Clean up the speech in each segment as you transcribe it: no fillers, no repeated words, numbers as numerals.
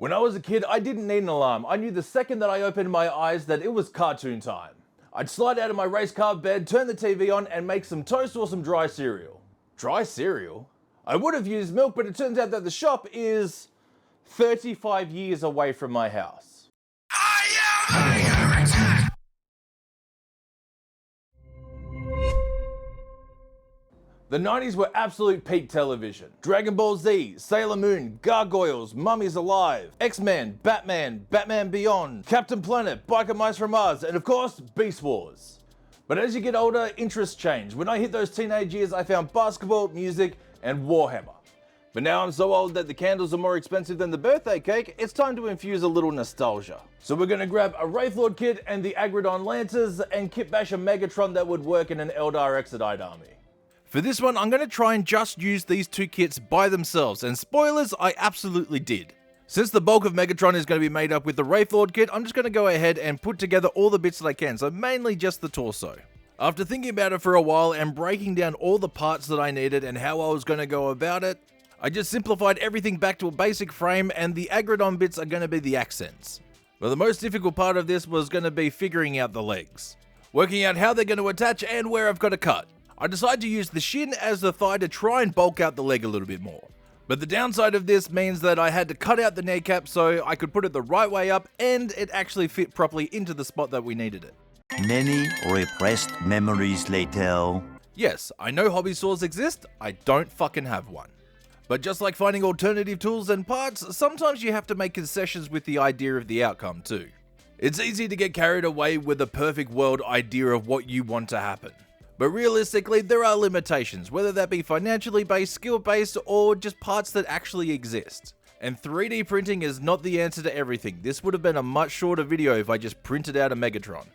When I was a kid, I didn't need an alarm. I knew the second that I opened my eyes that it was cartoon time. I'd slide out of my race car bed, turn the TV on, and make some toast or some dry cereal. Dry cereal? I would have used milk, but it turns out that the shop is 35 years away from my house. The 90s were absolute peak television. Dragon Ball Z, Sailor Moon, Gargoyles, Mummies Alive, X-Men, Batman, Batman Beyond, Captain Planet, Biker Mice from Mars, and of course, Beast Wars. But as you get older, interests change. When I hit those teenage years, I found basketball, music, and Warhammer. But now I'm so old that the candles are more expensive than the birthday cake, it's time to infuse a little nostalgia. So we're gonna grab a Wraithlord kit and the Agridon Lancers and kit bash a Megatron that would work in an Eldar Exodite army. For this one, I'm going to try and just use these two kits by themselves, and spoilers, I absolutely did. Since the bulk of Megatron is going to be made up with the Wraithlord kit, I'm just going to go ahead and put together all the bits that I can, so mainly just the torso. After thinking about it for a while and breaking down all the parts that I needed and how I was going to go about it, I just simplified everything back to a basic frame, and the Agridon bits are going to be the accents. But the most difficult part of this was going to be figuring out the legs. Working out how they're going to attach and where I've got to cut. I decided to use the shin as the thigh to try and bulk out the leg a little bit more. But the downside of this means that I had to cut out the kneecap so I could put it the right way up and it actually fit properly into the spot that we needed it. Many repressed memories later. Yes, I know hobby saws exist, I don't fucking have one. But just like finding alternative tools and parts, sometimes you have to make concessions with the idea of the outcome too. It's easy to get carried away with the perfect world idea of what you want to happen. But realistically, there are limitations, whether that be financially based, skill based, or just parts that actually exist. And 3D printing is not the answer to everything. This would have been a much shorter video if I just printed out a Megatron.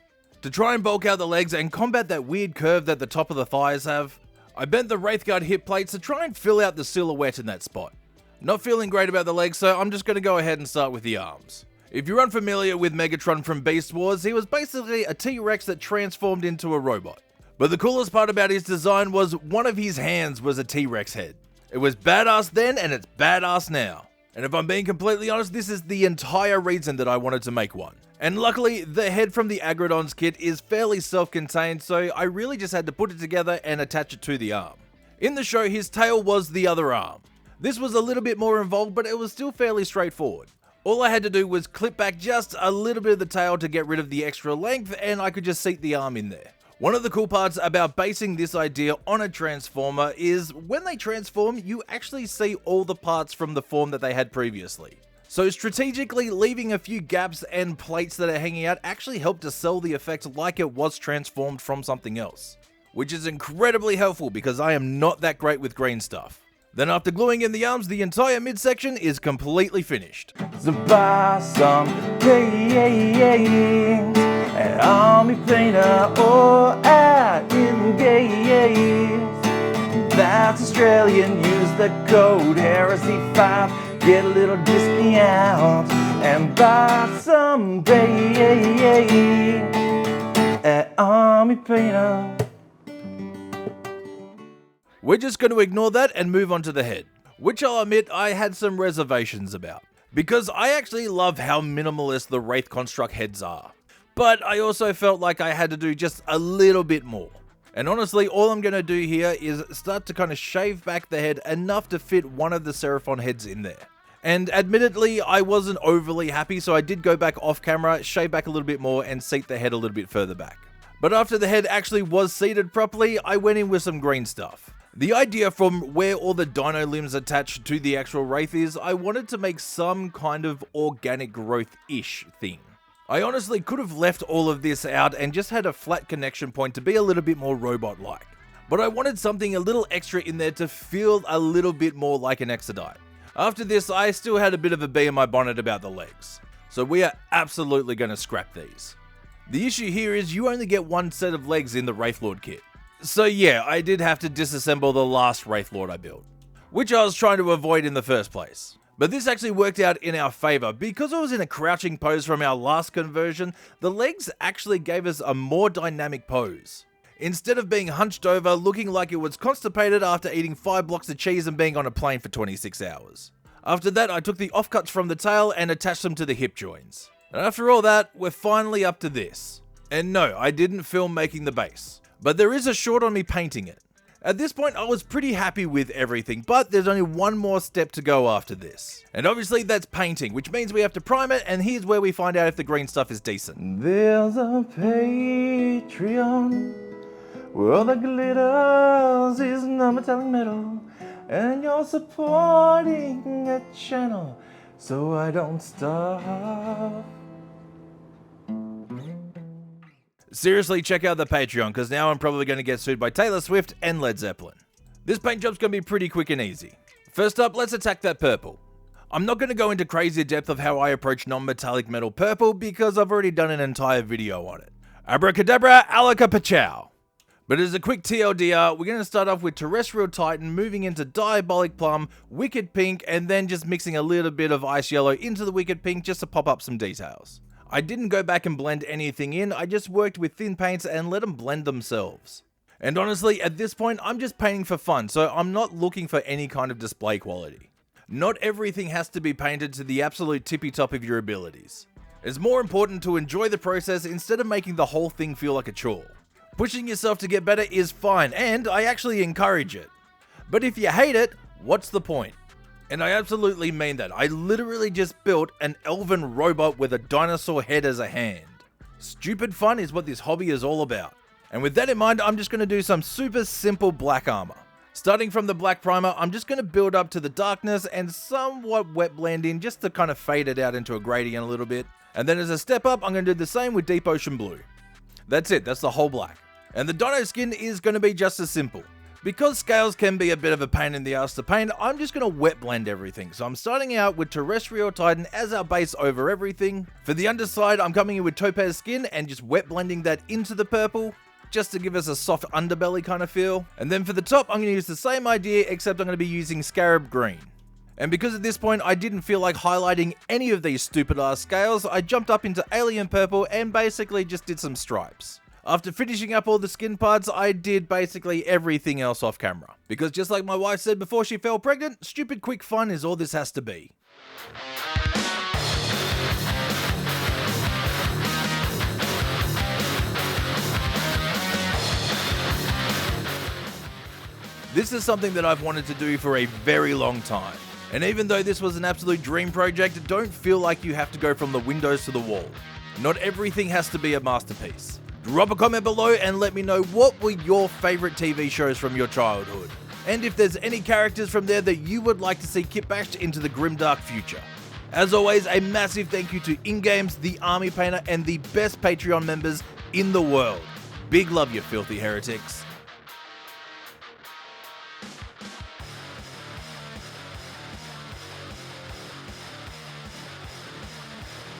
To try and bulk out the legs and combat that weird curve that the top of the thighs have, I bent the Wraithguard hip plates to try and fill out the silhouette in that spot. Not feeling great about the legs, so I'm just going to go ahead and start with the arms. If you're unfamiliar with Megatron from Beast Wars, he was basically a T-Rex that transformed into a robot. But the coolest part about his design was one of his hands was a T-Rex head. It was badass then and it's badass now. And if I'm being completely honest, this is the entire reason that I wanted to make one. And luckily, the head from the Agridon's kit is fairly self-contained, so I really just had to put it together and attach it to the arm. In the show, his tail was the other arm. This was a little bit more involved, but it was still fairly straightforward. All I had to do was clip back just a little bit of the tail to get rid of the extra length, and I could just seat the arm in there. One of the cool parts about basing this idea on a transformer is when they transform, you actually see all the parts from the form that they had previously. So strategically leaving a few gaps and plates that are hanging out actually helped to sell the effect like it was transformed from something else. Which is incredibly helpful because I am not that great with green stuff. Then after gluing in the arms, the entire midsection is completely finished. So buy some games at Army Painter or at In Games. That's Australian, use the code Heresy5, get a little discount and buy some games at Army Painter. We're just going to ignore that and move on to the head, which I'll admit I had some reservations about, because I actually love how minimalist the Wraith Construct heads are. But I also felt like I had to do just a little bit more. And honestly, all I'm going to do here is start to kind of shave back the head enough to fit one of the Seraphon heads in there. And admittedly, I wasn't overly happy, so I did go back off camera, shave back a little bit more, and seat the head a little bit further back. But after the head actually was seated properly, I went in with some green stuff. The idea from where all the dino limbs attached to the actual Wraith is, I wanted to make some kind of organic growth-ish thing. I honestly could have left all of this out and just had a flat connection point to be a little bit more robot-like. But I wanted something a little extra in there to feel a little bit more like an Exodite. After this, I still had a bit of a bee in my bonnet about the legs. So we are absolutely going to scrap these. The issue here is you only get one set of legs in the Wraithlord kit. So yeah, I did have to disassemble the last Wraithlord I built, which I was trying to avoid in the first place. But this actually worked out in our favor. Because I was in a crouching pose from our last conversion, the legs actually gave us a more dynamic pose. Instead of being hunched over, looking like it was constipated after eating 5 blocks of cheese and being on a plane for 26 hours. After that, I took the offcuts from the tail and attached them to the hip joins. And after all that, we're finally up to this. And no, I didn't film making the base, but there is a short on me painting it. At this point, I was pretty happy with everything, but there's only one more step to go after this. And obviously that's painting, which means we have to prime it, and here's where we find out if the green stuff is decent. There's a Patreon where all that glitters is non-metallic metal, and you're supporting a channel so I don't starve. Seriously, check out the Patreon, because now I'm probably going to get sued by Taylor Swift and Led Zeppelin. This paint job's going to be pretty quick and easy. First up, let's attack that purple. I'm not going to go into crazy depth of how I approach non-metallic metal purple, because I've already done an entire video on it. Abracadabra, alaka pachow. But as a quick TLDR, we're going to start off with Terrestrial Titan, moving into Diabolic Plum, Wicked Pink, and then just mixing a little bit of Ice Yellow into the Wicked Pink just to pop up some details. I didn't go back and blend anything in, I just worked with thin paints and let them blend themselves. And honestly, at this point, I'm just painting for fun, so I'm not looking for any kind of display quality. Not everything has to be painted to the absolute tippy top of your abilities. It's more important to enjoy the process instead of making the whole thing feel like a chore. Pushing yourself to get better is fine, and I actually encourage it. But if you hate it, what's the point? And I absolutely mean that. I literally just built an elven robot with a dinosaur head as a hand. Stupid fun is what this hobby is all about. And with that in mind, I'm just going to do some super simple black armor. Starting from the black primer, I'm just going to build up to the darkness and somewhat wet blend in just to kind of fade it out into a gradient a little bit. And then as a step up, I'm going to do the same with Deep Ocean Blue. That's it, that's the whole black. And the dino skin is going to be just as simple. Because scales can be a bit of a pain in the ass to paint, I'm just going to wet blend everything. So I'm starting out with Terrestrial Titan as our base over everything. For the underside, I'm coming in with Topaz Skin and just wet blending that into the purple, just to give us a soft underbelly kind of feel. And then for the top, I'm going to use the same idea, except I'm going to be using Scarab Green. And because at this point, I didn't feel like highlighting any of these stupid ass scales, I jumped up into Alien Purple and basically just did some stripes. After finishing up all the skin parts, I did basically everything else off camera. Because just like my wife said before she fell pregnant, stupid quick fun is all this has to be. This is something that I've wanted to do for a very long time. And even though this was an absolute dream project, don't feel like you have to go from the windows to the wall. Not everything has to be a masterpiece. Drop a comment below and let me know what were your favourite TV shows from your childhood. And if there's any characters from there that you would like to see kitbashed into the grimdark future. As always, a massive thank you to InGames, the Army Painter, and the best Patreon members in the world. Big love, you filthy heretics.